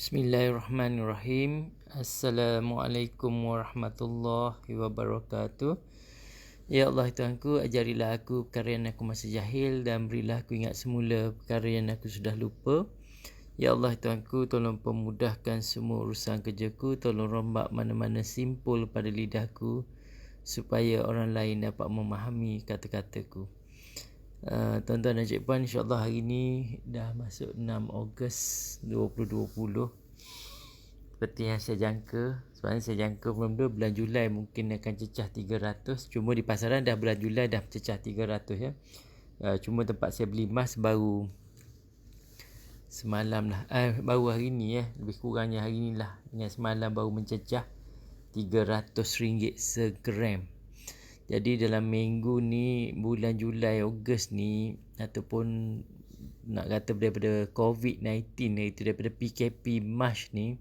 Bismillahirrahmanirrahim. Assalamualaikum warahmatullahi wabarakatuh. Ya Allah Tuhanku, ajarilah aku perkara yang aku masih jahil dan berilah aku ingat semula perkara yang aku sudah lupa. Ya Allah Tuhanku, tolong pemudahkan semua urusan kerjaku, tolong rombak mana-mana simpul pada lidahku supaya orang lain dapat memahami kata-kataku. Tuan-tuan dan Cik Puan, insyaAllah hari ni dah masuk 6 Ogos 2020. Seperti yang saya jangka. Sebenarnya saya jangka bulan Julai mungkin akan cecah 300. Cuma di pasaran dah bulan Julai dah cecah 300 ya. Cuma tempat saya beli emas baru semalam lah. Baru hari ni ya. Lebih kurangnya hari ni lah. Dengan semalam baru mencecah RM300 segram. Jadi dalam minggu ni, bulan Julai, Ogos ni, ataupun nak kata daripada COVID-19 iaitu daripada PKP March ni,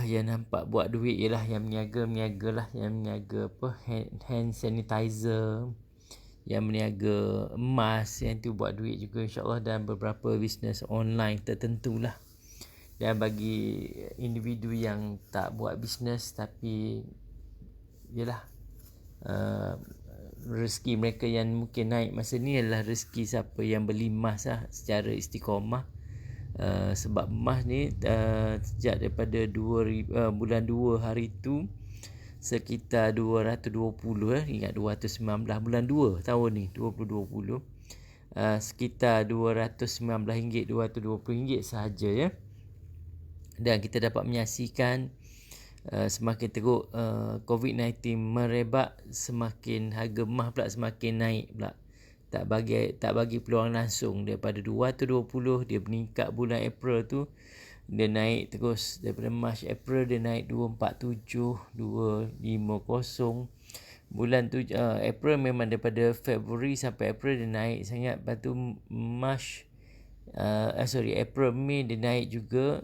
yang nampak buat duit ialah yang meniaga lah, yang meniaga hand sanitizer, yang meniaga emas, yang tu buat duit juga insyaAllah, dan beberapa bisnes online tertentu lah. Dan bagi individu yang tak buat bisnes tapi yalah, rezeki mereka yang mungkin naik masa ni adalah rezeki siapa yang beli emas lah secara istiqamah. Sebab emas ni sejak daripada bulan 2 hari tu sekitar 220 ingat 219 bulan 2 tahun ni 2020, sekitar RM219 RM220 sahaja ya. Dan kita dapat menyaksikan semakin teruk COVID-19 merebak, semakin harga emas pula semakin naik pula. Tak bagi peluang langsung. Daripada 220 dia meningkat bulan April tu, dia naik terus. Daripada March April dia naik 247, 250. Bulan tu April memang daripada February sampai April dia naik sangat. Lepas tu March April Mei dia naik juga.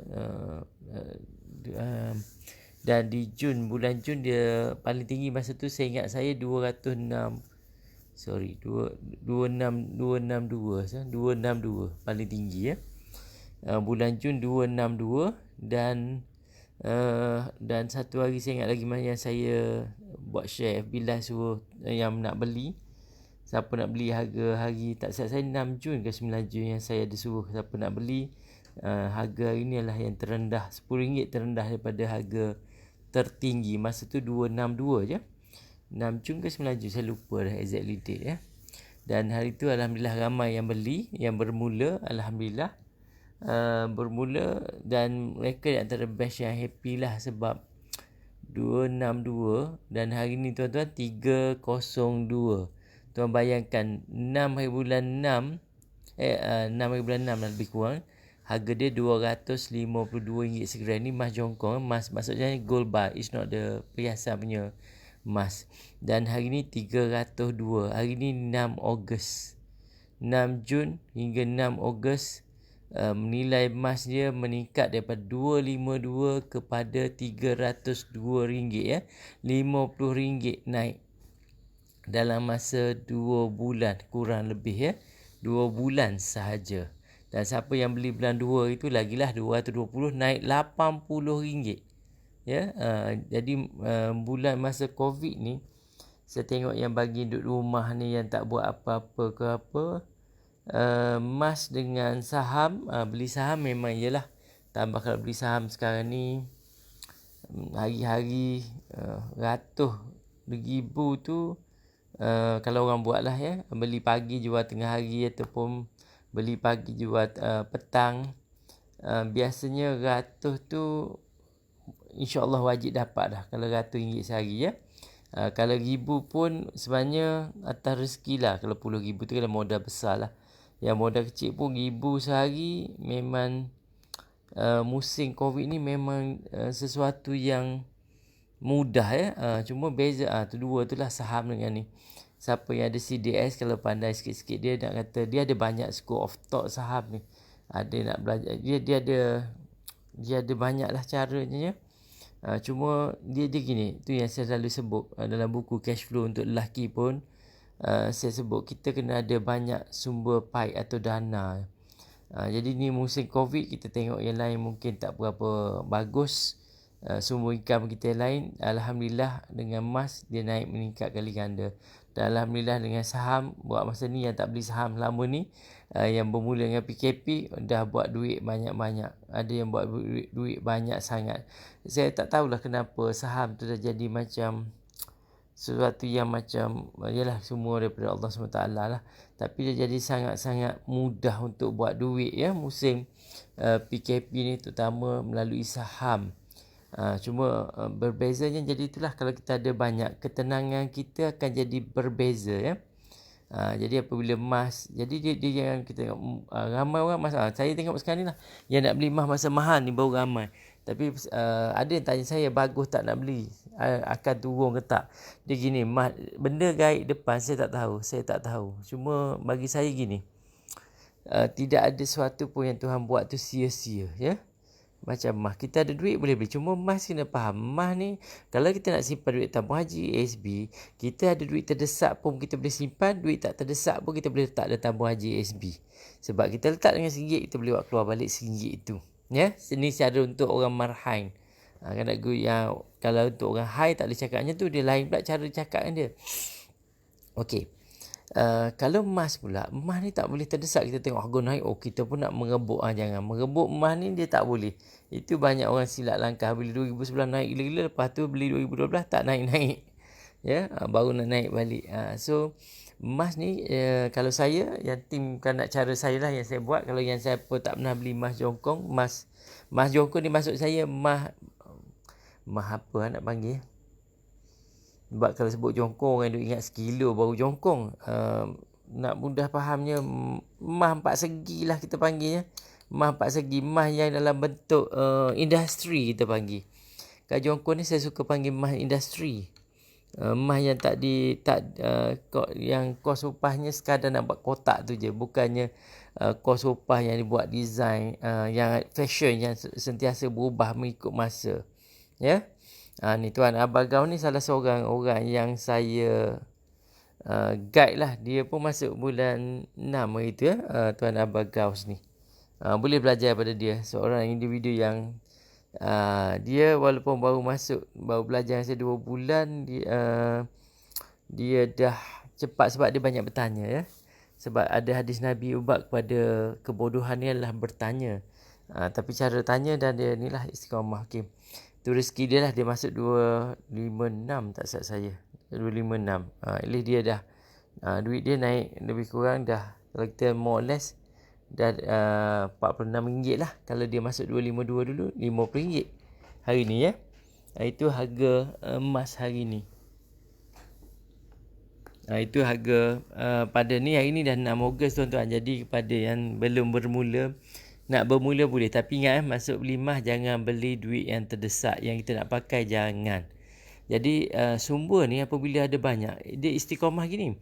Dan di bulan Jun dia paling tinggi masa tu saya ingat saya 262 paling tinggi ya. Bulan Jun 262 dan satu hari saya ingat lagi yang saya buat share FB Live suruh yang nak beli, siapa nak beli harga hari tak silap saya 6 Jun ke 9 Jun yang saya ada suruh siapa nak beli. Harga hari ni adalah yang terendah, RM10 terendah daripada harga tertinggi masa tu 262 je. 6 Jun ke 9 Jun saya lupa dah exactly date ya. Dan hari tu alhamdulillah ramai yang beli, yang bermula alhamdulillah. Bermula dan mereka di antara batch yang happy lah sebab 262 dan hari ni tuan-tuan 302. Tuan bayangkan 6 hari bulan 6 hari bulan 6 lebih kurang, harga dia RM252 segram. Ni emas jongkong, emas maksudnya gold bar, it's not the perhiasan punya emas. Dan hari ni 302. Hari ni 6 Ogos, 6 Jun hingga 6 Ogos, nilai emas dia meningkat daripada 252 kepada RM302 ya. RM50 naik dalam masa 2 bulan kurang lebih ya. 2 bulan sahaja. Dan siapa yang beli bulan 2 itu lagilah 220 naik RM80 ya. Jadi bulan masa Covid ni saya tengok yang bagi duduk rumah ni yang tak buat apa-apa ke apa, emas dengan saham, beli saham memang iyalah tambah. Kalau beli saham sekarang ni hari-hari ratus ribu tu, kalau orang buat lah ya, beli pagi jual tengah hari ataupun beli pagi jual petang, biasanya ratus tu insyaAllah wajib dapat dah kalau RM100 sehari ya. Kalau ribu pun sebenarnya atas rezeki lah. Kalau RM10,000 tu kalau modal besar lah. Yang modal kecil pun RM1,000 sehari memang musim Covid ni memang sesuatu yang mudah ya. Cuma beza tu dua tu lah, saham dengan ni. Siapa yang ada CDS kalau pandai sikit-sikit dia nak kata dia ada banyak school of thought saham ni. Ada nak belajar dia ada banyak lah caranya ya. Cuma dia gini, tu yang saya selalu sebut dalam buku cash flow untuk lelaki pun, saya sebut kita kena ada banyak sumber paid atau dana. Jadi ni musim COVID, kita tengok yang lain mungkin tak berapa bagus. Sumber income kita yang lain, Alhamdulillah dengan emas dia naik meningkat kali ganda. Dan Alhamdulillah dengan saham, buat masa ni yang tak beli saham lama ni, yang bermula dengan PKP, dah buat duit banyak-banyak. Ada yang buat duit banyak sangat. Saya tak tahulah kenapa saham tu dah jadi macam sesuatu yang macam, yalah semua daripada Allah SWT lah. Tapi dia jadi sangat-sangat mudah untuk buat duit ya musim PKP ni, terutama melalui saham. Cuma berbezanya jadi itulah, kalau kita ada banyak, ketenangan kita akan jadi berbeza ya. Jadi apabila emas, jadi dia yang kita tengok ramai orang emas. Saya tengok sekarang ni lah, yang nak beli emas masa mahal ni baru ramai. Tapi ada yang tanya saya, bagus tak nak beli, akan turun ke tak. Dia gini, benda gaib depan saya tak tahu. Cuma bagi saya gini, tidak ada sesuatu pun yang Tuhan buat tu sia-sia ya. Macam emas, kita ada duit boleh beli. Cuma emas kena faham, emas ni kalau kita nak simpan duit tabung haji ASB, kita ada duit terdesak pun kita boleh simpan, duit tak terdesak pun kita boleh letak dalam tabung haji ASB. Sebab kita letak dengan RM1, kita boleh buat keluar balik RM1 itu. Ya, ini cara untuk orang marhain. Kalau untuk orang high tak boleh cakap macam tu, dia lain pula cara cakap dengan dia. Okey. Kalau emas pula, emas ni tak boleh terdesak. Kita tengok harga naik, kita pun nak mengebuk. Jangan mengebuk emas ni, dia tak boleh. Itu banyak orang silap langkah. Bila 2011 naik gila-gila, lepas tu beli 2012 tak naik-naik. Ya, baru nak naik balik. So emas ni, kalau saya, yang tim kan nak cara saya lah yang saya buat. Kalau yang saya pun tak pernah beli emas jongkong, emas jongkong ni maksud saya emas apa nak panggil. Sebab kalau sebut jongkong, orang duk ingat sekilo baru jongkong. Nak mudah fahamnya, emas 4 segi lah kita panggilnya. Emas 4 segi, emas yang dalam bentuk industri kita panggil. Kalau jongkong ni saya suka panggil emas industri. Emas yang yang kos upahnya sekadar nak buat kotak tu je. Bukannya kos upah yang dibuat design, yang fashion yang sentiasa berubah mengikut masa. Ya. Ni Tuan Abagau ni salah seorang orang yang saya guide lah. Dia pun masuk bulan 6 hari tu ya, Tuan Abagau ni. Boleh belajar pada dia. Seorang individu yang dia walaupun baru belajar saya 2 bulan, dia dah cepat sebab dia banyak bertanya ya. Sebab ada hadis Nabi, ubat kepada kebodohan ni adalah bertanya. Tapi cara tanya dan dia ni lah istiqamah. Okey. Tu rezeki dia lah, dia masuk 256 tak salah saya. 256. At least dia dah duit dia naik lebih kurang dah, kalau kita more or less dah RM46 lah. Kalau dia masuk 252 dulu, RM50 hari ni ya. Itu harga emas hari ni. Itu harga pada ni hari ni dah 6 Ogos tuan-tuan. Jadi kepada yang belum bermula, nak bermula boleh. Tapi ingat masuk beli emas jangan beli duit yang terdesak. Yang kita nak pakai jangan. Jadi sumber ni apabila ada banyak, dia istiqamah gini.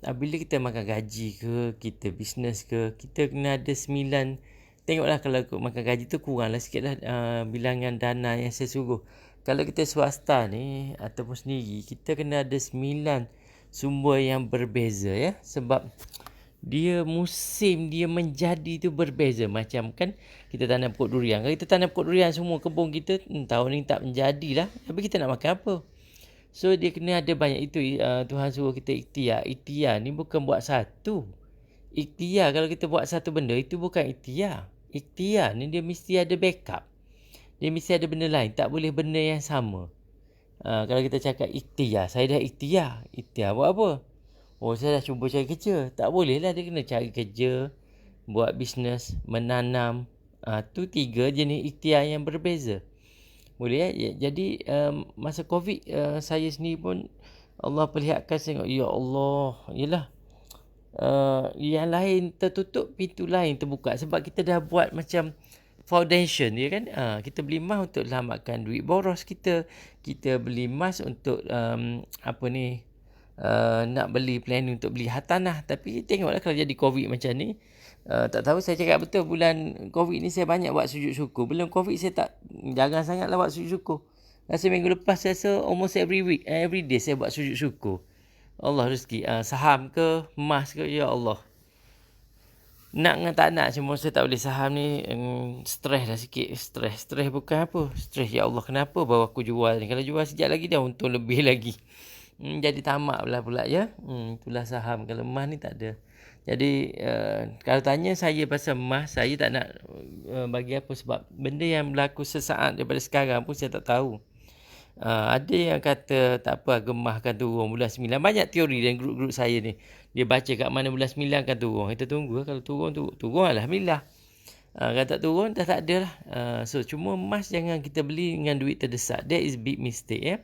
Bila kita makan gaji ke, kita bisnes ke, kita kena ada 9. Tengoklah kalau makan gaji tu kuranglah sikit lah bilangan dana yang saya suruh. Kalau kita swasta ni ataupun sendiri, kita kena ada 9 sumber yang berbeza ya. Sebab dia musim dia menjadi tu berbeza. Macam kan kita tanam pokok durian. Kalau kita tanam pokok durian semua kebun kita, tahun ni tak menjadilah. Tapi kita nak makan apa? So dia kena ada banyak. Itu Tuhan suruh kita ikhtiar. Ikhtiar ni bukan buat satu. Ikhtiar kalau kita buat satu benda, itu bukan ikhtiar. Ikhtiar ni dia mesti ada backup. Dia mesti ada benda lain. Tak boleh benda yang sama. Kalau kita cakap ikhtiar, saya dah ikhtiar. Ikhtiar buat apa? Saya dah cuba cari kerja. Tak boleh lah, dia kena cari kerja, buat bisnes, menanam. Tu 3 jenis ikhtiar yang berbeza. Boleh ya? Jadi masa COVID, saya sendiri pun Allah perlihatkan, saya tengok, ya Allah, yelah. Yang lain tertutup, pintu lain terbuka. Sebab kita dah buat macam foundation dia kan. Kita beli emas untuk selamatkan duit boros kita. Kita beli emas untuk nak beli plan untuk beli hartanah. Tapi tengoklah kalau jadi COVID macam ni, tak tahu, saya cakap betul, bulan COVID ni saya banyak buat sujud syukur. Belum COVID saya jarang sangatlah buat sujud syukur. Rasa minggu lepas saya rasa almost every day saya buat sujud syukur. Allah rezeki, saham ke, emas ke, ya Allah. Nak dengan tak nak, cuma saya tak boleh saham ni. Stres dah sikit. Stres bukan apa. Stres, ya Allah kenapa baru aku jual ni. Kalau jual sekejap lagi dah untung lebih lagi. Jadi tamak pula ya. Itulah saham. Kalau emas ni tak ada. Jadi kalau tanya saya pasal emas, saya tak nak bagi apa. Sebab benda yang berlaku sesaat daripada sekarang pun saya tak tahu. Ada yang kata tak apa, harga emas akan turun bulan 9. Banyak teori dan grup-grup saya ni. Dia baca kat mana bulan 9 akan turun. Kita tunggu. Kalau turun alhamdulillah. Kalau tak turun, dah tak ada lah. So, cuma emas jangan kita beli dengan duit terdesak. That is big mistake ya.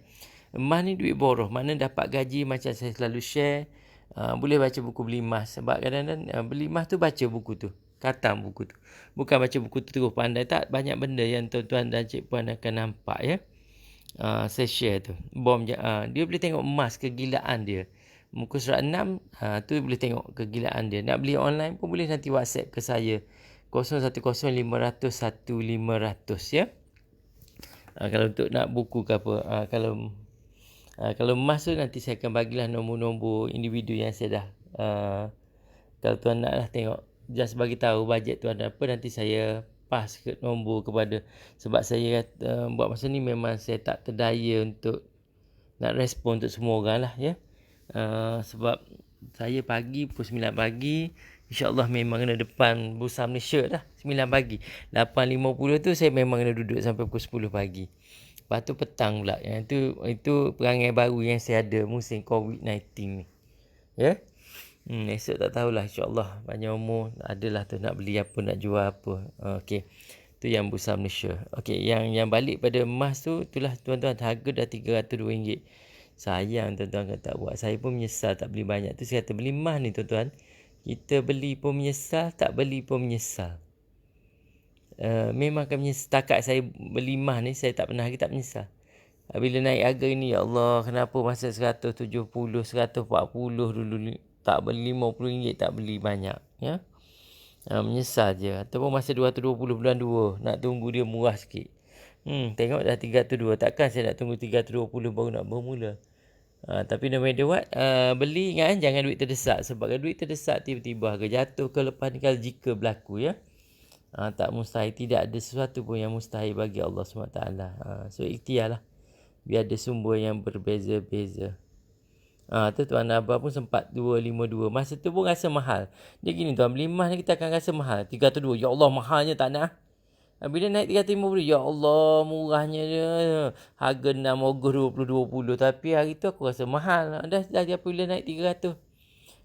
Emas ni duit boroh. Mana dapat gaji macam saya selalu share. Boleh baca buku beli emas. Sebab kadang-kadang beli emas tu baca buku tu. Khatam buku tu. Bukan baca buku tu terus pandai. Tak, banyak benda yang tuan-tuan dan cik puan akan nampak ya. Saya share tu. Dia boleh tengok emas, kegilaan dia. Muka surat 6, tu boleh tengok kegilaan dia. Nak beli online pun boleh, nanti WhatsApp ke saya. 010-500-1500 ya. Kalau untuk nak buku ke apa. Kalau emas tu nanti saya akan bagilah nombor-nombor individu yang saya dah. Kalau tuan nak lah tengok, just bagi tahu bajet tuan apa, nanti saya pass ke nombor kepada. Sebab saya buat masa ni memang saya tak terdaya untuk nak respon untuk semua orang lah ya. Sebab saya pagi pukul 9 pagi, InsyaAllah memang kena depan Bursa Malaysia dah 9 pagi. 8.50 tu saya memang kena duduk sampai pukul 10 pagi. Lepas tu petang pula. Yang itu perangai baru yang saya ada musim COVID-19 ni. Ya. Esok tak tahulah, insyaAllah panjang umur adalah tu nak beli apa, nak jual apa. Okey. Tu yang Bursa Malaysia. Okey, yang balik pada emas tu, itulah tuan-tuan, harga dah RM302. Sayang tuan-tuan kalau tak buat. Saya pun menyesal tak beli banyak. Tu saya kata beli emas ni tuan-tuan, kita beli pun menyesal, tak beli pun menyesal. Memang akan menyesal. Setakat saya beli emas ni, saya tak pernah lagi tak menyesal. Bila naik harga ni, ya Allah, kenapa masa 170, 140 dulu ni, tak beli RM50, tak beli banyak. Ya? Menyesal je. Ataupun masa 220 bulan 2, nak tunggu dia murah sikit. Tengok dah 302. Takkan saya nak tunggu 320 baru nak bermula. Tapi no matter what, beli ingat jangan duit terdesak. Sebab kalau duit terdesak tiba-tiba harga jatuh ke lepas ni, kalau jika berlaku ya. Tak mustahil. Tidak ada sesuatu pun yang mustahil bagi Allah SWT. So ikhtiarlah. Biar ada sumber yang berbeza-beza. Tu Tuan Abah pun sempat 252. Masa tu pun rasa mahal. Dia gini tuan, beli emas ni kita akan rasa mahal. 302. Ya Allah, mahalnya tak nak. Bila naik 350, ya Allah, murahnya dia. Harga 6 Ogos 2020. Tapi hari tu aku rasa mahal. Dah bila naik 300.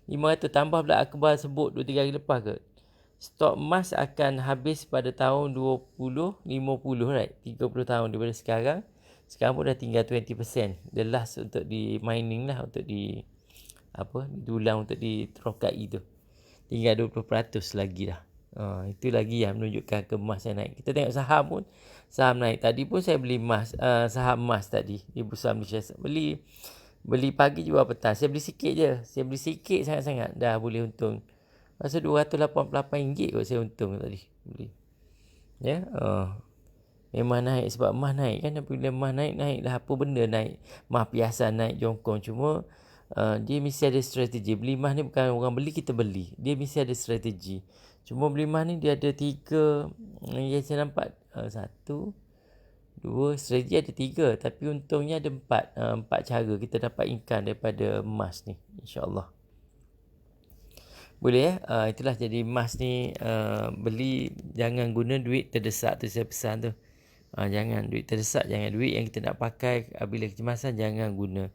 500 tambah pula akhbar sebut 2-3 hari lepas ke. Stok emas akan habis pada tahun 2050, right? 30 tahun daripada sekarang. Sekarang pun dah tinggal 20%. The last untuk di mining lah. Untuk dulang untuk diterokai tu. Tinggal 20% lagi dah. Itu lagi yang menunjukkan ke emas yang naik. Kita tengok saham pun. Saham naik. Tadi pun saya beli emas. Saham emas tadi. Di Bursa Malaysia. Beli pagi jual petang. Saya beli sikit je. Saya beli sikit sangat-sangat. Dah boleh untung. Masa RM288 kot saya untung tadi. Beli. Ya. Memang naik sebab emas naik kan. Bila emas naik lah apa benda naik. Emas piasan naik, jongkong. Cuma dia mesti ada strategi. Beli emas ni bukan orang beli, kita beli. Dia mesti ada strategi. Cuma beli emas ni dia ada 3 yang saya nampak. 1, 2, strategi ada 3. Tapi untungnya ada 4 cara kita dapat income daripada emas ni. InsyaAllah. Boleh ya. Itulah jadi emas ni beli jangan guna duit terdesak tu saya pesan tu. Jangan duit terdesak, jangan duit yang kita nak pakai bila kecemasan jangan guna.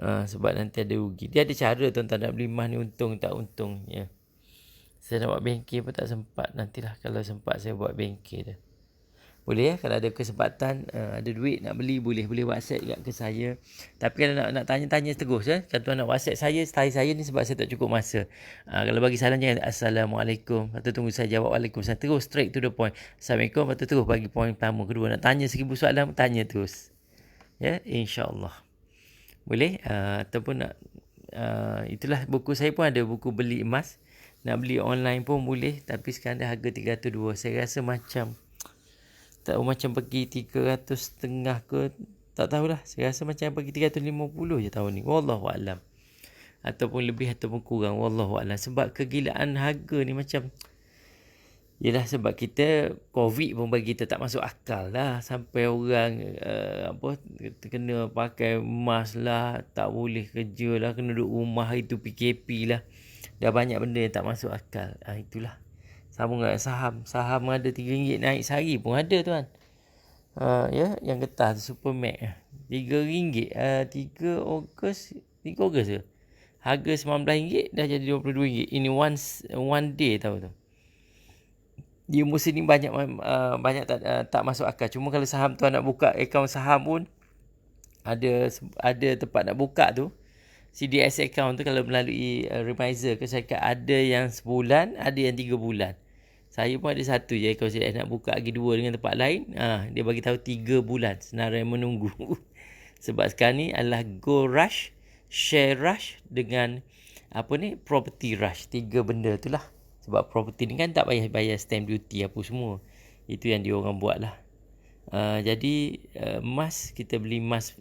Sebab nanti ada rugi. Dia ada cara tuan-tuan nak beli emas ni untung tak untung ya. Saya nak buat bengkel pun tak sempat. Nantilah kalau sempat saya buat bengkel dah. Boleh ya, kalau ada kesempatan, ada duit nak beli, boleh WhatsApp juga ke saya. Tapi kalau nak tanya-tanya terus ya. Kalau tuan nak WhatsApp saya, style saya ni sebab saya tak cukup masa. Kalau bagi salam jangan Assalamualaikum. Lepas tu tunggu saya jawab Waalaikumsalam. Terus straight to the point. Assalamualaikum. Lepas tu terus bagi point pertama, kedua. Nak tanya 1000 soalan, tanya terus. Ya, insyaAllah. Boleh. Ataupun nak, itulah buku saya pun ada buku beli emas. Nak beli online pun boleh. Tapi sekarang dah harga 302. Saya rasa macam pergi 300.5 ke, tak tahulah. Saya rasa macam pergi 350 je tahun ni. Wallahualam. Ataupun lebih ataupun kurang. Wallahualam. Sebab kegilaan harga ni macam Yelah, sebab kita COVID pun bagi kita tak masuk akal lah. Sampai orang kena pakai mask lah, tak boleh kerja lah, kena duduk rumah, itu PKP lah. Dah banyak benda yang tak masuk akal. Itulah. Sama dengan saham. Saham ada RM3 naik sehari pun ada tuan. Yang getah tu Supermax. RM3. 3 Ogos ke? Harga RM19 dah jadi RM22. Ini one day tahu tu. Dia musim ni banyak tak masuk akal. Cuma kalau saham tuan nak buka akaun saham pun ada tempat nak buka tu. CDS account tu kalau melalui Remiser ke syarikat, ada yang sebulan, ada yang 3 bulan. Saya pun ada satu je kalau saya nak buka lagi 2 dengan tempat lain. Dia bagi tahu 3 bulan senarai menunggu. Sebab sekarang ni adalah Go Rush, Share Rush dengan Property Rush. 3 benda tu lah. Sebab property ni kan tak payah bayar stamp duty apa semua. Itu yang dia orang buat lah. Jadi emas, kita beli emas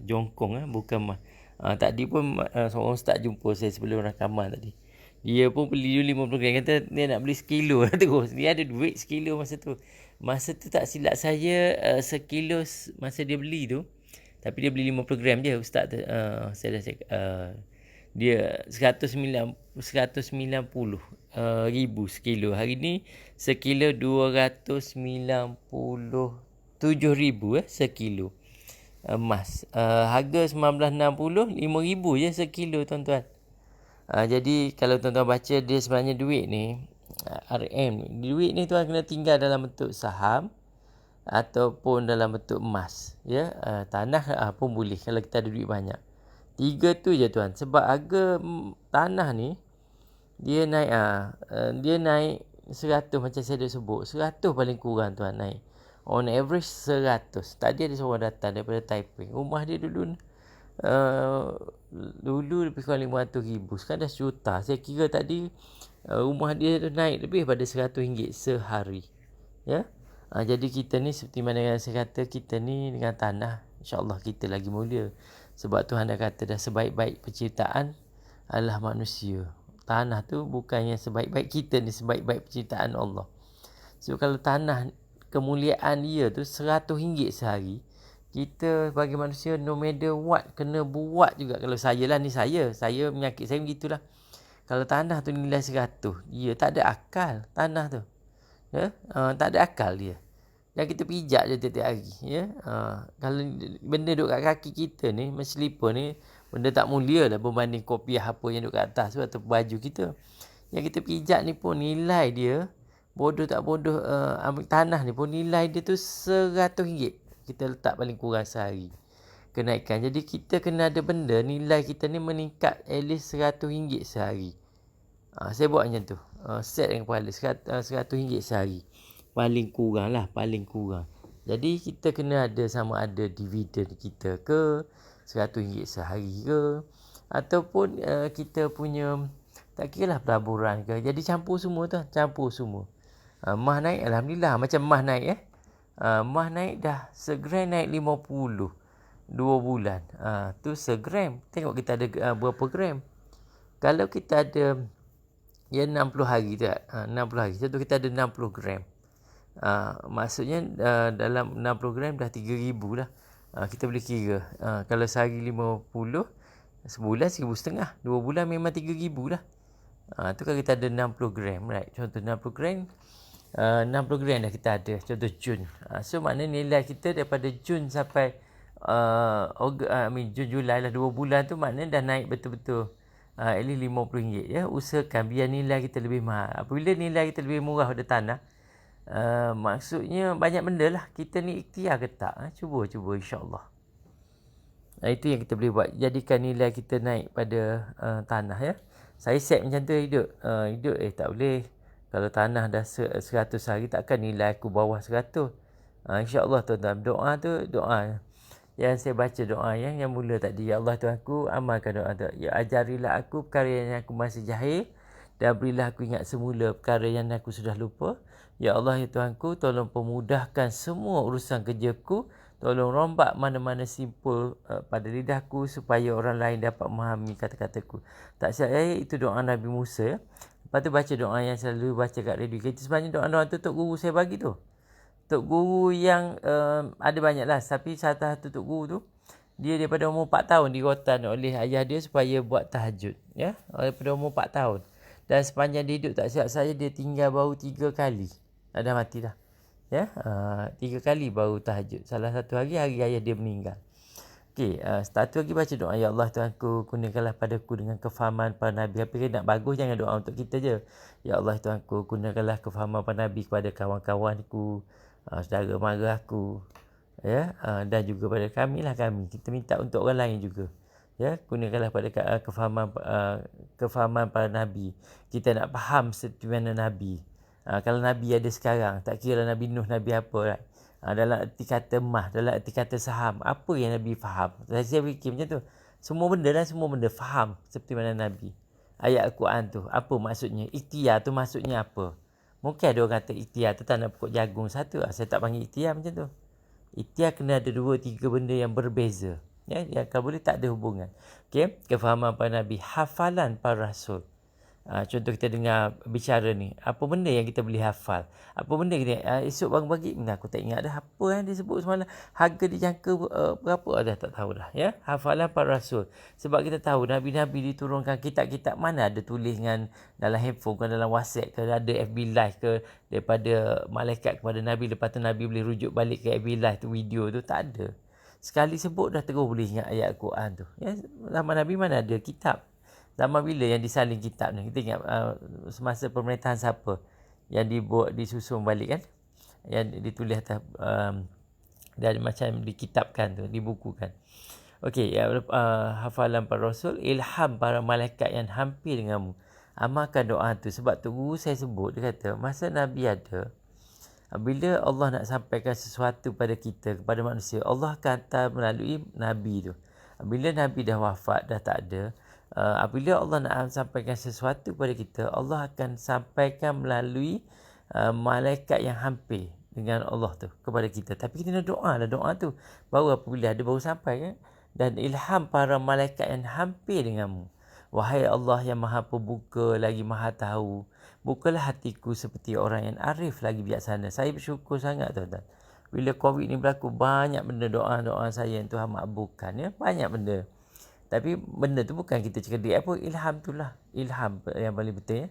jongkong bukan emas. Tadi pun seorang ustaz jumpa saya sebelum rakaman tadi. Dia pun beli dulu 50 gram. Kata dia nak beli sekilo terus. Dia ada duit sekilo masa tu. Masa tu tak silap saya sekilo masa dia beli tu. Tapi dia beli 50 gram je ustaz tu. Saya dah cakap. Dia 190 ribu sekilo. Hari ni sekilo 297 ribu sekilo emas. Harga 1960, 5,000 je sekilo tuan-tuan. Jadi kalau tuan-tuan baca dia sebenarnya duit ni RM ni. Duit ni tuan kena tinggal dalam bentuk saham ataupun dalam bentuk emas. Tanah pun boleh kalau kita ada duit banyak. 3 tu je tuan. Sebab harga tanah ni dia naik 100 macam saya dah sebut. 100 paling kurang tuan naik. On average 100. Tadi ada seorang datang daripada Taipei. Rumah dia dulu lebih kurang 500 ribu. Sekarang dah sejuta. Saya kira tadi rumah dia tu naik lebih pada RM100 sehari. Jadi kita ni seperti mana yang saya kata, kita ni dengan tanah insyaAllah kita lagi mulia. Sebab Tuhan dah kata dah sebaik-baik penciptaan adalah manusia. Tanah tu bukannya sebaik-baik kita ni, sebaik-baik penciptaan Allah. So kalau tanah kemuliaan dia tu RM100 sehari, kita bagi manusia no matter what kena buat juga. Kalau saya lah ni, saya menyakit saya begitulah. Kalau tanah tu nilai 100, dia tak ada akal tanah tu. Tak ada akal dia. Dan kita pijak je tiap-tiap hari. Kalau benda duduk kat kaki kita ni, slipper ni, benda tak mulia lah berbanding kopiah apa yang duduk kat atas tu atau baju kita. Yang kita pijak ni pun nilai dia, bodoh tak bodoh, tanah ni pun nilai dia tu RM100. Kita letak paling kurang sehari kenaikan. Jadi kita kena ada benda nilai kita ni meningkat at least RM100 sehari. Saya buat macam tu. Set dengan kepala RM100 sehari. Paling kurang lah, paling kurang. Jadi kita kena ada, sama ada dividen kita ke RM100 sehari ke, ataupun kita punya tak kira lah pelaburan ke. Jadi campur semua tu, campur semua. Mah naik, alhamdulillah. Macam mah naik mah naik dah segram naik 50 2 bulan. Tu segram. Tengok kita ada berapa gram. Kalau kita ada 60 hari tu, 60 hari. Contoh kita ada 60 gram. Maksudnya dalam 60 gram dah 3,000 dah. Kita boleh kira. Kalau sehari 50, sebulan 1,500. 2 bulan memang 3,000 dah. Tu kalau kita ada 60 gram, right? Contoh 60 gram, 60 gram dah kita ada. Contoh Jun. So maknanya nilai kita daripada Jun sampai Jun Julai lah, 2 bulan tu maknanya dah naik betul-betul. At least RM50 ya. Usahakan biar nilai kita lebih mahal. Apabila nilai kita lebih murah pada tanah, maksudnya banyak benda lah. Kita ni ikhtiar ke tak? Cuba insyaAllah. Itu yang kita boleh buat. Jadikan nilai kita naik pada tanah ya. Saya set macam tu hidup. Tak boleh. Kalau tanah dah 100 hari, takkan nilai aku bawah 100. InsyaAllah tuan-tuan. Doa tu, doa yang saya baca, doa yang mula tadi. Ya Allah Tuhanku, amalkan doa tu. Ya ajarilah aku perkara yang aku masih jahil, dan berilah aku ingat semula perkara yang aku sudah lupa. Ya Allah ya Tuhanku, tolong pemudahkan semua urusan kerjaku. Tolong rombak mana-mana simpul pada lidahku supaya orang lain dapat memahami kata-kataku. Tak silap itu doa Nabi Musa. Lepas tu baca doa yang selalu baca kat radio. Itu sebenarnya doa-doa tu Tok Guru saya bagi tu. Tok Guru yang ada banyak lah. Tapi satu Tok Guru tu, dia daripada umur 4 tahun dirotan oleh ayah dia supaya buat tahajud. Ya, daripada umur 4 tahun. Dan sepanjang dia hidup, tak silap saya, dia tinggal baru 3 kali. Dah mati dah. Ya, 3 kali baru tahajud. Salah satu hari ayah dia meninggal. Okey, satu lagi baca doa, ya Allah Tuhanku, kurniakanlah padaku dengan kefahaman para nabi. Tapi nak bagus jangan doa untuk kita je. Ya Allah Tuhanku, kurniakanlah kefahaman para nabi kepada kawan-kawanku, saudara mara aku, ya, dan juga pada kami. Kita minta untuk orang lain juga. Ya, kurniakanlah pada kefahaman para nabi. Kita nak faham seperti mana nabi. Kalau nabi ada sekarang, tak kira lah Nabi Nuh, nabi apa, right? Dalam erti kata mah, dalam erti kata saham, apa yang Nabi faham? Saya fikir macam tu. Semua benda faham seperti mana Nabi. Ayat Al-Quran tu, apa maksudnya? Ikhtiar tu maksudnya apa? Mungkin ada orang kata ikhtiar tu tanam pokok jagung satu. Saya tak panggil ikhtiar macam tu. Ikhtiar kena ada 2-3 benda yang berbeza. Ya, yang kalau boleh tak ada hubungan. Okay? Kefahaman para Nabi, hafalan para Rasul. Contoh kita dengar bicara ni, apa benda yang kita boleh hafal, apa benda kita esok bagi aku tak ingat dah apa yang dia sebut semalam, harga dijangka berapa dah tak tahu dah. Ya, hafalan para rasul. Sebab kita tahu nabi-nabi diturunkan kitab-kitab, mana ada tulisan dalam handphone ke, dalam WhatsApp ke, ada FB live ke, daripada malaikat kepada nabi, lepas tu nabi boleh rujuk balik ke FB live tu, video tu, tak ada. Sekali sebut dah terus boleh ingat ayat Al-Quran tu. Ya, zaman nabi mana ada kitab. Zaman bila yang disalin kitab ni? Kita ingat semasa pemerintahan siapa yang disusun balik kan? Yang ditulis atas dan macam dikitabkan tu, dibukukan. Okey, hafalan para rasul, ilham para malaikat yang hampir denganmu. Amalkan doa tu. Sebab tu guru saya sebut, dia kata masa Nabi ada, bila Allah nak sampaikan sesuatu pada kita, kepada manusia, Allah akan hantar melalui Nabi tu. Bila Nabi dah wafat, dah tak ada, apabila Allah nak sampaikan sesuatu kepada kita, Allah akan sampaikan melalui malaikat yang hampir dengan Allah tu kepada kita. Tapi kita nak doa lah, doa tu baru apabila ada baru sampai kan. Dan ilham para malaikat yang hampir denganmu. Wahai Allah yang maha pembuka lagi maha tahu, bukalah hatiku seperti orang yang arif lagi bijaksana. Saya bersyukur sangat tuan-tuan. Bila COVID ni berlaku, banyak benda doa-doa saya yang Tuhan makbulkan, ya, banyak benda. Tapi benda tu bukan kita cakap apa, ilham tu lah. Ilham yang paling betul, ya,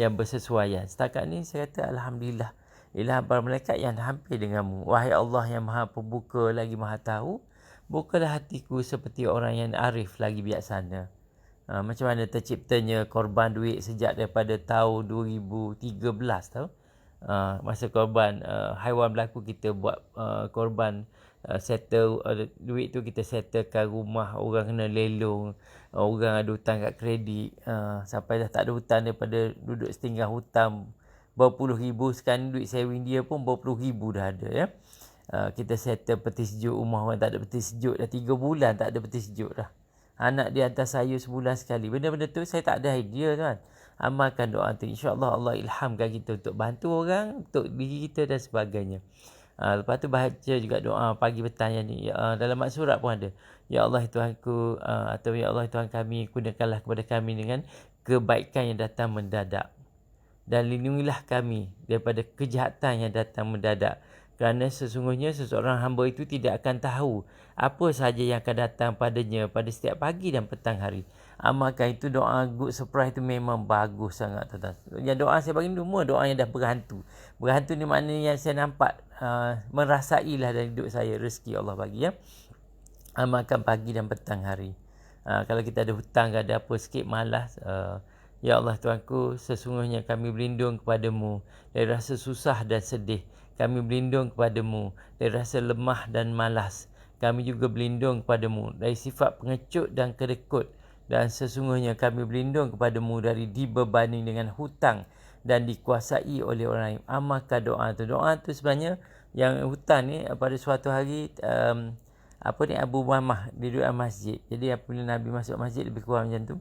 yang bersesuaian. Setakat ni saya kata Alhamdulillah. Ilham para malaikat yang hampir denganmu. Wahai Allah yang maha pembuka lagi maha tahu, bukalah hatiku seperti orang yang arif lagi bijaksana. Macam mana terciptanya korban duit sejak daripada tahun 2013 tahu. Masa korban haiwan berlaku, kita buat korban settle duit tu, kita settlekan rumah, orang kena lelong, orang ada hutang kat kredit, sampai dah tak ada hutang daripada duduk setinggal hutang berpuluh ribu, sekarang duit saving dia pun berpuluh ribu dah ada, ya. Kita settle peti sejuk, rumah orang tak ada peti sejuk dah 3 bulan, tak ada peti sejuk dah. Anak dia hantar sayur sebulan sekali. Benda-benda tu saya tak ada idea tuan. Amalkan doa tu, insya-Allah Allah ilhamkan kita untuk bantu orang, untuk diri kita dan sebagainya. Lepas tu baca juga doa pagi petang yang ni. Dalam mak surat pun ada. Ya Allah Tuhanku, atau Ya Allah Tuhan kami, kurniakanlah kepada kami dengan kebaikan yang datang mendadak. Dan lindungilah kami daripada kejahatan yang datang mendadak. Kerana sesungguhnya seseorang hamba itu tidak akan tahu apa sahaja yang akan datang padanya pada setiap pagi dan petang hari. Amalkan itu, doa good surprise itu memang bagus sangat tuan-tuan. Yang doa saya bagi semua doa yang dah berhantu. Berhantu ni maknanya yang saya nampak, merasailah dalam hidup saya, rezeki Allah bagi, ya. Amalkan pagi dan petang hari. Kalau kita ada hutang, ada apa sikit, malas, ya Allah Tuhanku, sesungguhnya kami berlindung kepadamu dari rasa susah dan sedih. Kami berlindung kepadamu dari rasa lemah dan malas. Kami juga berlindung kepadamu dari sifat pengecut dan kedekut. Dan sesungguhnya kami berlindung kepadamu dari dibebani dengan hutang dan dikuasai oleh orang lain. Amalkan doa tu. Doa tu sebenarnya yang hutang ni, pada suatu hari Abu Mamah dia duduk dalam masjid. Jadi apabila Nabi masuk masjid, lebih kurang macam tu.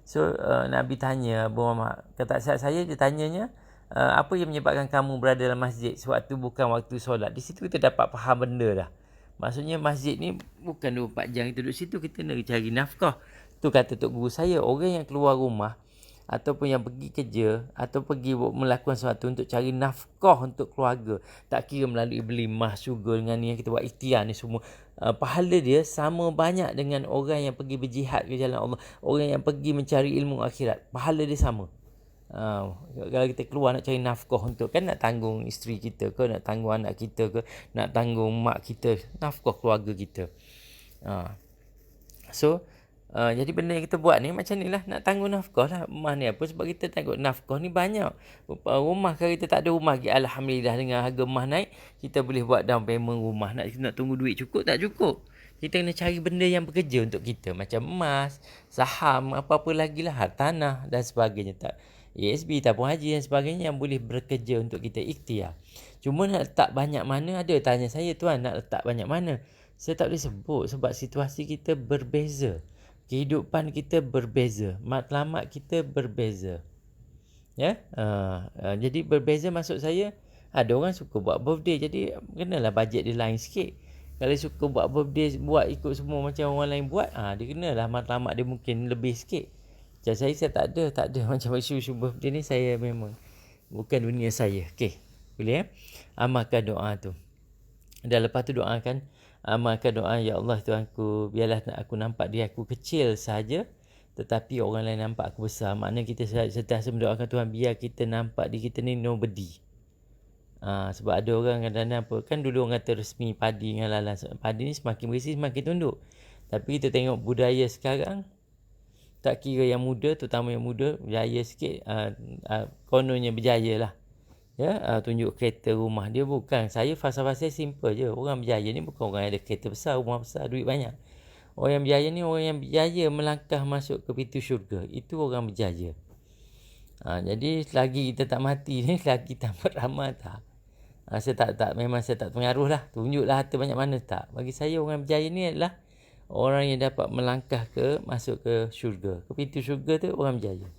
So Nabi tanya Abu Mamah, kata saya dia tanyanya, apa yang menyebabkan kamu berada dalam masjid sewaktu bukan waktu solat? Di situ kita dapat faham benda dah. Maksudnya masjid ni bukan 24 jam kita duduk situ, kita nak cari nafkah. Tu kata Tok Guru saya, orang yang keluar rumah ataupun yang pergi kerja atau pergi melakukan sesuatu untuk cari nafkah untuk keluarga, tak kira melalui beli emas, syurga dengan ni yang kita buat ikhtiar ni semua, pahala dia sama banyak dengan orang yang pergi berjihad ke jalan Allah, orang yang pergi mencari ilmu akhirat, pahala dia sama. Kalau kita keluar nak cari nafkah untuk, kan nak tanggung isteri kita ke, nak tanggung anak kita ke, nak tanggung mak kita, nafkah keluarga kita. Jadi benda yang kita buat ni macam ni lah, nak tanggung nafkah lah. Rumah ni apa? Sebab kita tanggung nafkah ni banyak. Rumah kalau kita tak ada rumah, alhamdulillah dengan harga rumah naik, kita boleh buat down payment rumah. Nak tunggu duit cukup, tak cukup. Kita kena cari benda yang bekerja untuk kita. Macam emas, saham, apa-apa lagi lah, hartanah dan sebagainya. ASB, tabung haji dan sebagainya yang boleh bekerja untuk kita ikhtiar. Cuma nak letak banyak mana, ada tanya saya, tuan nak letak banyak mana? Saya tak boleh sebut sebab situasi kita berbeza. Kehidupan kita berbeza, matlamat kita berbeza. Jadi berbeza maksud saya, ada orang suka buat birthday, jadi kenalah bajet dia lain sikit. Kalau suka buat birthday, buat ikut semua macam orang lain buat, dia kenalah matlamat dia mungkin lebih sikit. Macam saya tak ada macam isu-isu birthday ni, saya memang bukan dunia saya. Okey, boleh amalkan doa tu. Dan lepas tu doakan, amalkan doa, ya Allah Tuhanku, biarlah aku nampak diri aku kecil saja, tetapi orang lain nampak aku besar. Maknanya kita sentiasa mendoakan Tuhan, biar kita nampak diri kita ni nobody. Sebab ada orang kadang-kadang apa, kan dulu orang kata resmi padi dengan lalang. Padi ni semakin berisi semakin tunduk. Tapi kita tengok budaya sekarang, tak kira yang muda, terutama yang muda, berjaya sikit, kononnya berjaya lah. Tunjuk kereta, rumah. Dia bukan, saya fasa-fasa simple je. Orang berjaya ni bukan orang yang ada kereta besar, rumah besar, duit banyak. Orang yang berjaya ni orang yang berjaya melangkah masuk ke pintu syurga. Itu orang berjaya. Jadi selagi kita tak mati ni, selagi tak beramal, tak. Memang saya tak pengaruh lah. Tunjuklah harta banyak mana, tak. Bagi saya orang berjaya ni adalah orang yang dapat melangkah masuk ke syurga. Ke pintu syurga tu orang berjaya.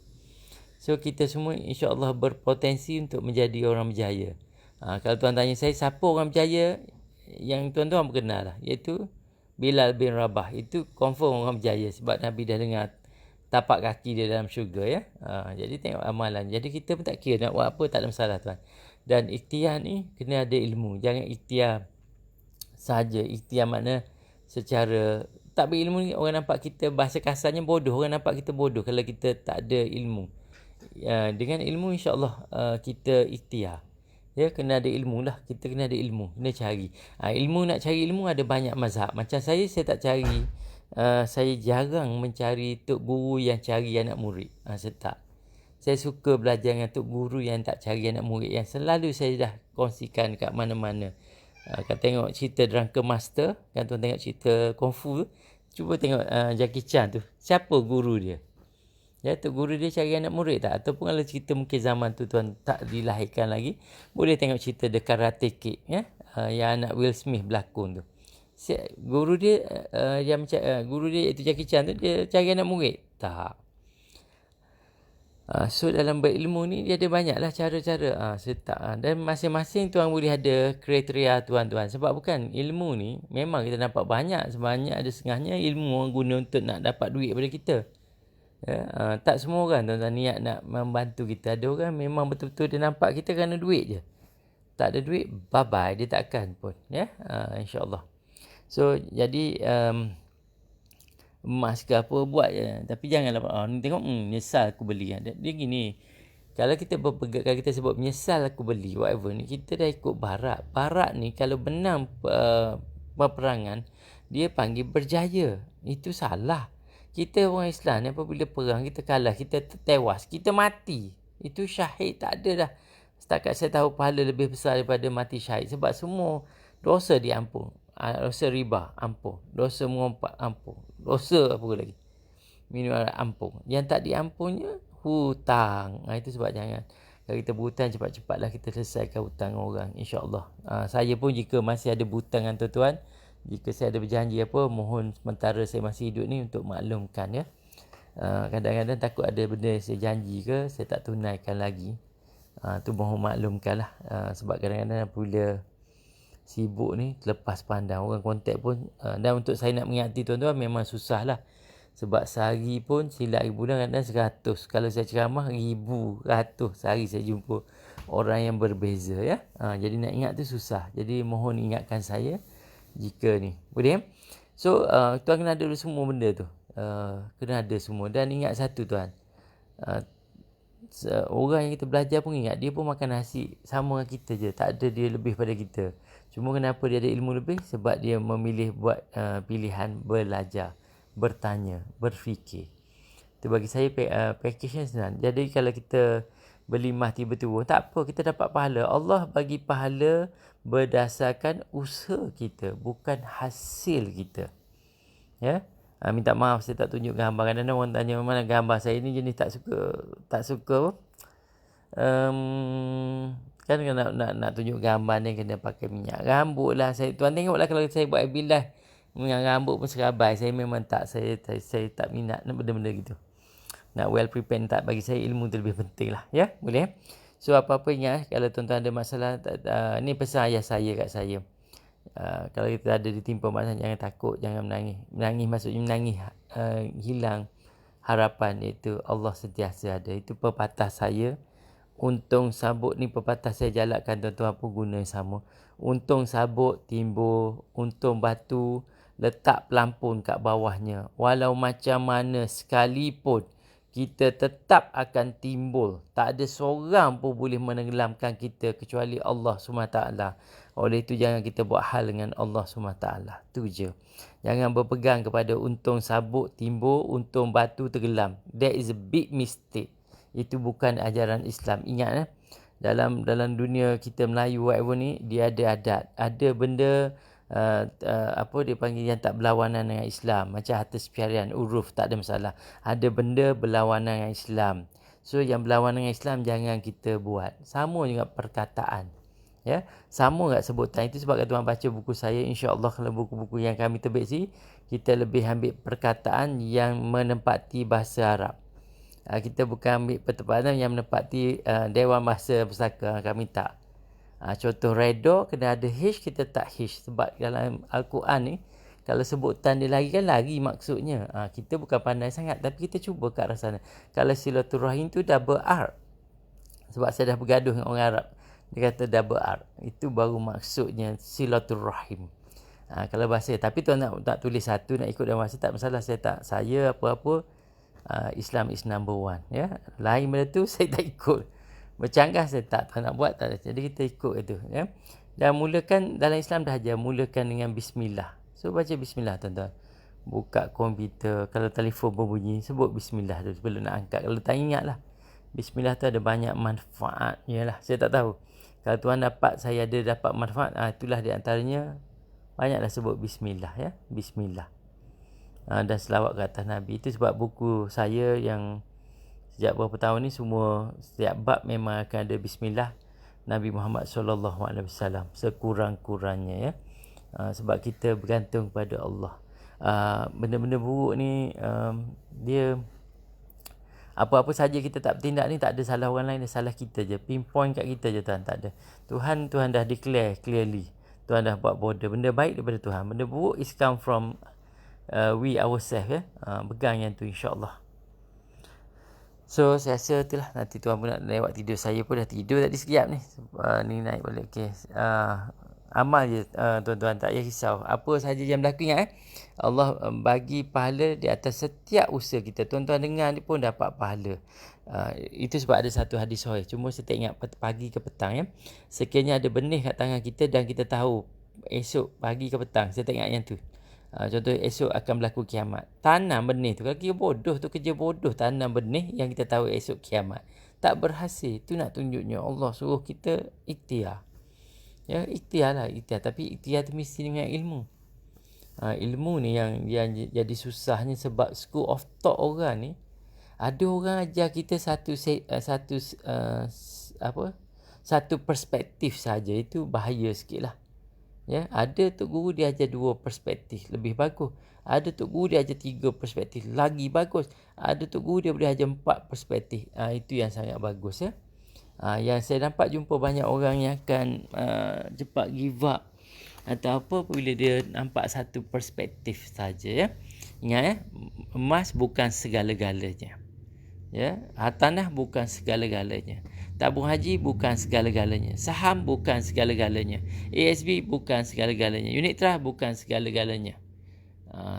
So kita semua insya-Allah berpotensi untuk menjadi orang berjaya. Kalau tuan tanya saya siapa orang berjaya yang tuan-tuan kenal lah, iaitu Bilal bin Rabah. Itu confirm orang berjaya sebab Nabi dah dengar tapak kaki dia dalam syurga, jadi tengok amalan. Jadi kita pun tak kira nak buat apa, tak ada masalah tuan. Dan ikhtiar ni kena ada ilmu. Jangan ikhtiar saja. Ikhtiar makna secara tak berilmu ni, orang nampak kita, bahasa kasarnya bodoh. Orang nampak kita bodoh kalau kita tak ada ilmu. Dengan ilmu insya-Allah kita ikhtiar. Kena ada ilmu lah. Kita kena ada ilmu. Kena cari. Nak cari ilmu ada banyak mazhab. Macam saya tak cari. Saya jarang mencari tok guru yang cari anak murid. Saya tak. Saya suka belajar dengan tok guru yang tak cari anak murid. Yang selalu saya dah kongsikan kat mana-mana. Kan tengok cerita Drunken Master. Kan tuan tengok cerita Kung Fu. Cuba tengok Jackie Chan tu. Siapa guru dia? Tok guru dia cari anak murid tak? Ataupun kalau cerita mungkin zaman tu tuan tak dilahirkan lagi, boleh tengok cerita The Karate Kid, yang anak Will Smith berlakon tu. Guru dia guru dia iaitu Jackie Chan tu, dia cari anak murid tak? So dalam berilmu ni dia ada banyaklah cara-cara. Dan masing-masing tuan boleh ada kriteria tuan-tuan. Sebab bukan ilmu ni memang kita nampak banyak, sebanyak ada setengahnya ilmu orang guna untuk nak dapat duit daripada kita. Tak semua orang tuan-tuan niat nak membantu kita. Ada orang memang betul-betul dia nampak kita kerana duit je. Tak ada duit, bye-bye, dia takkan pun. InsyaAllah. So jadi emas ke apa buat je. Tapi janganlah ni tengok menyesal aku beli. Dia gini, kalau kita berpegang, kalau kita sebut menyesal aku beli whatever ni, kita dah ikut barat. Barat ni kalau menang peperangan, dia panggil berjaya. Itu salah. Kita orang Islam ni apabila perang, kita kalah, kita tewas, kita mati. Itu syahid, tak ada dah. Setakat saya tahu pahala lebih besar daripada mati syahid. Sebab semua dosa diampun. Dosa riba, ampun. Dosa mengompak, ampun. Dosa apa lagi? Minum ampun. Yang tak diampunnya, hutang. Itu sebab jangan. Kalau kita berhutang, cepat-cepatlah kita selesaikan hutang orang. InsyaAllah. Saya pun jika masih ada berhutang dengan tuan-tuan, jika saya ada berjanji apa, mohon sementara saya masih hidup ni untuk maklumkan. Kadang-kadang takut ada benda saya janji ke, saya tak tunaikan lagi. Tu mohon maklumkan lah. Sebab kadang-kadang apabila sibuk ni, terlepas pandang. Orang kontak pun, dan untuk saya nak mengingati tuan-tuan memang susah lah. Sebab sehari pun silap bulan kadang 100. Kalau saya ceramah 1,000 sehari saya jumpa orang yang berbeza ya. Jadi nak ingat tu susah. Jadi mohon ingatkan saya jika ni. Boleh ya? So tuan kena ada dulu semua benda tu. Kena ada semua. Dan ingat satu tuan. Orang yang kita belajar pun ingat dia pun makan nasi sama dengan kita je, tak ada dia lebih pada kita. Cuma kenapa dia ada ilmu lebih? Sebab dia memilih buat pilihan belajar, bertanya, berfikir. Itu bagi saya package senang. Jadi kalau kita berlimah tiba-tiba, tak apa, kita dapat pahala. Allah bagi pahala berdasarkan usaha kita, bukan hasil kita. Ya. Minta maaf saya tak tunjuk gambar. Kadang-kadang orang tanya mana gambar saya ni jenis tak suka kan nak tunjuk gambar ni kena pakai minyak rambut lah. Tuan tengoklah kalau saya buat bilah minyak rambut pun serabai. Saya memang tak, saya tak minat benda-benda gitu. Nak well prepared tak, bagi saya ilmu tu lebih penting lah. Ya, boleh. So apa-apa ingat kalau tuan-tuan ada masalah, ni pesan ayah saya kat saya. Kalau kita ada ditimpa masalah, jangan takut, jangan menangis. Menangis maksudnya menangis hilang harapan, iaitu Allah sentiasa ada. Itu pepatah saya. Untung sabut ni pepatah saya jalankan, tuan-tuan pun guna sama. Untung sabut timbul, untung batu letak pelampun kat bawahnya. Walau macam mana sekalipun, kita tetap akan timbul. Tak ada seorang pun boleh menenggelamkan kita kecuali Allah SWT. Oleh itu jangan kita buat hal dengan Allah SWT. Itu je. Jangan berpegang kepada untung sabut timbul, untung batu tenggelam. That is a big mistake. Itu bukan ajaran Islam. Ingat dalam dunia kita Melayu whatever ni, dia ada adat. Ada benda dia panggil yang tak berlawanan dengan Islam. Macam harta sepiarian, uruf, tak ada masalah. Ada benda berlawanan dengan Islam. So yang berlawanan dengan Islam jangan kita buat. Sama juga perkataan. Ya, sama juga sebutan. Itu sebab tuan baca buku saya, insya-Allah kalau buku-buku yang kami terbit sini, kita lebih ambil perkataan yang menempati bahasa Arab. Kita bukan ambil pertempatan yang menepati Dewan Bahasa Pusaka. Kami tak. Contoh redha kena ada H, kita tak H. Sebab dalam Al-Quran ni, kalau sebutan dia lari kan lari maksudnya. Kita bukan pandai sangat, tapi kita cuba ke arah sana. Kalau silaturahim tu double R. Sebab saya dah bergaduh dengan orang Arab. Dia kata double R. Itu baru maksudnya silaturahim. Kalau bahasa, tapi tuan nak tulis satu, nak ikut dalam bahasa, tak masalah. Saya apa-apa, Islam is number one. Ya, lain benda tu saya tak ikut. Bercanggah saya tak nak buat, tak ada. Jadi kita ikut itu. Ya. Dan mulakan dalam Islam dah ajar, mulakan dengan Bismillah. So baca Bismillah tuan-tuan. Buka komputer, kalau telefon berbunyi, sebut Bismillah tu sebelum nak angkat. Kalau tak ingat lah, Bismillah tu ada banyak manfaatnya lah. Saya tak tahu. Kalau tuan dapat, saya ada dapat manfaat, itulah di antaranya. Banyaklah sebut Bismillah. Ya, Bismillah. Dan selawat ke atas Nabi. Itu sebab buku saya yang sejak beberapa tahun ni semua, setiap bab memang akan ada Bismillah Nabi Muhammad SAW sekurang-kurangnya. Ya. Sebab kita bergantung pada Allah. Benda-benda buruk ni, dia apa-apa saja kita tak bertindak ni, tak ada salah orang lain, salah kita je. Pinpoint kat kita je tuan, tak ada. Tuhan dah declare clearly. Tuhan dah buat border. Benda baik daripada Tuhan. Benda buruk is come from we ourselves. Ya. Pegang yang tu insya-Allah. So saya rasa itulah. Nanti tuan pun nak lewat tidur. Saya pun dah tidur tadi sekejap ni. Ni naik balik. Okay. Amal je tuan-tuan, tak payah risau. Apa sahaja yang berlaku, ingat Allah bagi pahala di atas setiap usaha kita. Tuan-tuan dengar ni pun dapat pahala. Itu sebab ada satu hadis sahih. Cuma saya tak ingat pagi ke petang. Ya. Sekiranya ada benih kat tangan kita dan kita tahu esok pagi ke petang. Saya tak ingat yang tu. Contoh esok akan berlaku kiamat. Tanam benih tu. Kalau kira bodoh tu, kerja bodoh. Tanam benih yang kita tahu esok kiamat. Tak berhasil. Tu nak tunjuknya Allah suruh kita ikhtiar. Ya, ikhtiar lah. Ikhtiar. Tapi ikhtiar tu mesti dengan ilmu. Ilmu ni yang jadi susahnya sebab school of thought orang ni. Ada orang ajar kita satu perspektif saja. Itu bahaya sikit lah. Ya, ada tok guru dia ajar 2 perspektif, lebih bagus. Ada tok guru dia ajar 3 perspektif, lagi bagus. Ada tok guru dia boleh ajar 4 perspektif. Itu yang sangat bagus. Ya. Yang saya nampak jumpa banyak orang yang akan cepat give up atau apa apabila dia nampak satu perspektif saja. Ya. Ingat emas bukan segala-galanya. Ya, hartanah bukan segala-galanya. Tabung haji bukan segala-galanya. Saham bukan segala-galanya. ASB bukan segala-galanya. Unit trust bukan segala-galanya.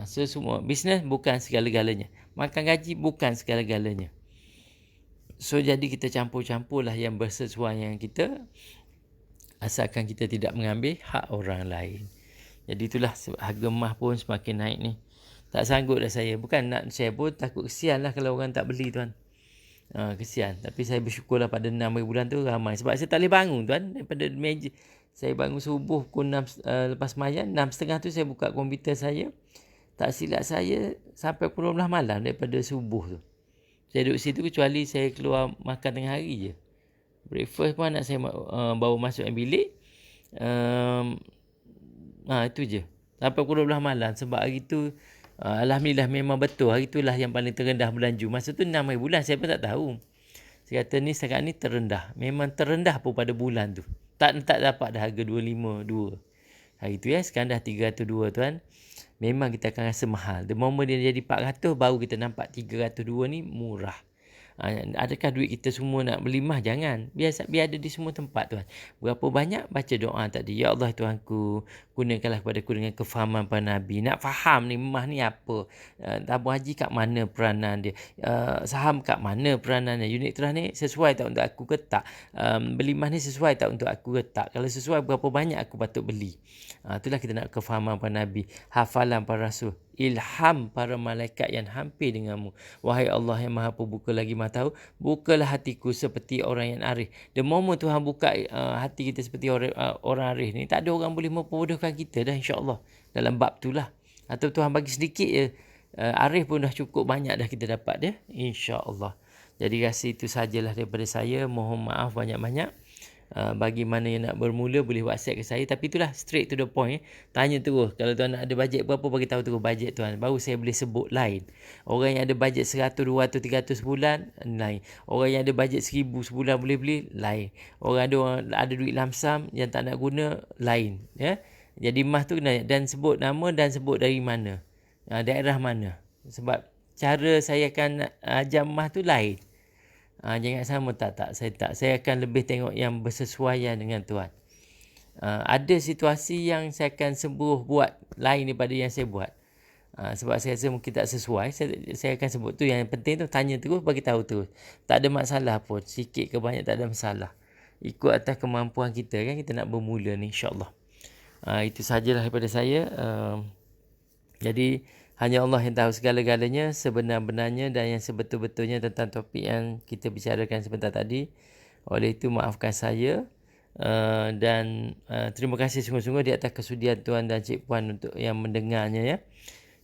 Semua bisnes bukan segala-galanya. Makan gaji bukan segala-galanya. So jadi kita campur-campurlah yang bersesuaian dengan kita, asalkan kita tidak mengambil hak orang lain. Jadi itulah harga emas pun semakin naik ni. Tak sanggup dah saya. Bukan nak share pun, takut kesian lah kalau orang tak beli tuan. Kesian. Tapi saya bersyukurlah pada 6 bulan tu ramai. Sebab saya tak boleh bangun tuan. Daripada meja. Saya bangun subuh pukul 6, lepas mayan. 6.30 tu saya buka komputer saya. Tak silap saya sampai pukul 12 malam daripada subuh tu. Saya duduk situ kecuali saya keluar makan tengah hari je. Breakfast pun anak saya bawa masuk dalam bilik. Itu je. Sampai pukul 12 malam. Sebab hari tu alhamdulillah memang betul. Hari itulah yang paling terendah bulan Jun. Masa tu 6 bulan saya pun tak tahu. Saya kata ni sekarang ni terendah. Memang terendah pun pada bulan tu. Tak dapat dah harga 252. Hari tu sekarang dah 302 tuan. Memang kita akan rasa mahal. The moment dia jadi 400 baru kita nampak 302 ni murah. Adakah duit kita semua nak beli emas? Jangan. Biar ada di semua tempat tuan. Berapa banyak baca doa tadi. Ya Allah Tuhanku, gunakanlah kepada aku dengan kefahaman para Nabi. Nak faham ni emas ni apa. Tabung haji kat mana peranan dia. Saham kat mana peranan dia. Unit trust ni sesuai tak untuk aku ke tak. Beli emas ni sesuai tak untuk aku ke tak. Kalau sesuai berapa banyak aku patut beli. Itulah kita nak kefahaman para Nabi. Hafalan para Rasul. Ilham para malaikat yang hampir denganmu. Wahai Allah yang maha pembuka lagi maha tahu, bukalah hatiku seperti orang yang arif. The moment Tuhan buka hati kita seperti orang arif ni, tak ada orang boleh memperbodohkan kita dah, insya-Allah. Dalam bab tu lah. Atau Tuhan bagi sedikit je, arif pun dah cukup banyak dah kita dapat dia, insya-Allah. Jadi rasa itu sajalah daripada saya. Mohon maaf banyak-banyak. Bagi mana yang nak bermula boleh WhatsApp ke saya. Tapi itulah straight to the point. Tanya terus. Kalau tuan nak ada bajet berapa, bagi tahu terus bajet tuan. Baru saya boleh sebut lain. Orang yang ada bajet 100, 200, 300 sebulan, lain. Orang yang ada bajet 1000 sebulan boleh beli, lain. Orang ada duit lamsam yang tak nak guna, lain. Ya. Jadi emas tu kena dan sebut nama dan sebut dari mana. Daerah mana. Sebab cara saya akan ajar emas tu lain. Jangan sama saya akan lebih tengok yang bersesuaian dengan tuan. Ada situasi yang saya akan buat lain daripada yang saya buat. Sebab saya rasa mungkin tak sesuai, saya akan sebut tu. Yang penting tu tanya terus, bagi tahu terus. Tak ada masalah pun, sikit ke banyak tak ada masalah. Ikut atas kemampuan kita kan, kita nak bermula ni, insya-Allah. Itu sajalah daripada saya. Jadi hanya Allah yang tahu segala-galanya, sebenar-benarnya dan yang sebetul-betulnya tentang topik yang kita bicarakan sebentar tadi. Oleh itu maafkan saya dan terima kasih sungguh-sungguh di atas kesudian tuan dan cik puan untuk yang mendengarnya ya.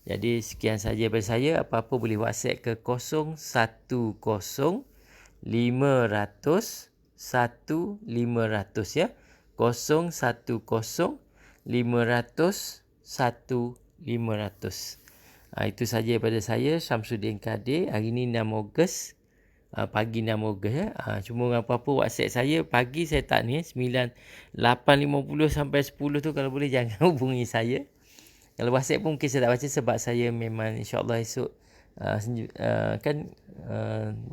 Jadi sekian saja daripada saya. Apa-apa boleh WhatsApp ke 010 500 1500 ya. 010 500 1500. Itu saja daripada saya, Syamsuddin Kadir. Hari ni 6 Ogos. Pagi 6 Ogos ya. Cuma apa-apa WhatsApp saya. Pagi saya tak ni 8.50 sampai 10 tu kalau boleh jangan hubungi saya. Kalau WhatsApp pun mungkin saya tak baca sebab saya memang insya-Allah esok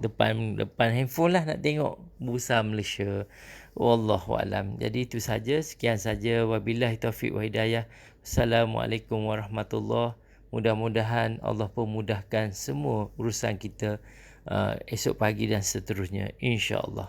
depan handphone lah nak tengok bursa Malaysia. Wallahualam. Jadi itu saja. Sekian saja. Wabillahi taufiq wa hidayah. Assalamualaikum warahmatullahi. Mudah-mudahan Allah pemudahkan semua urusan kita esok pagi dan seterusnya, insya-Allah.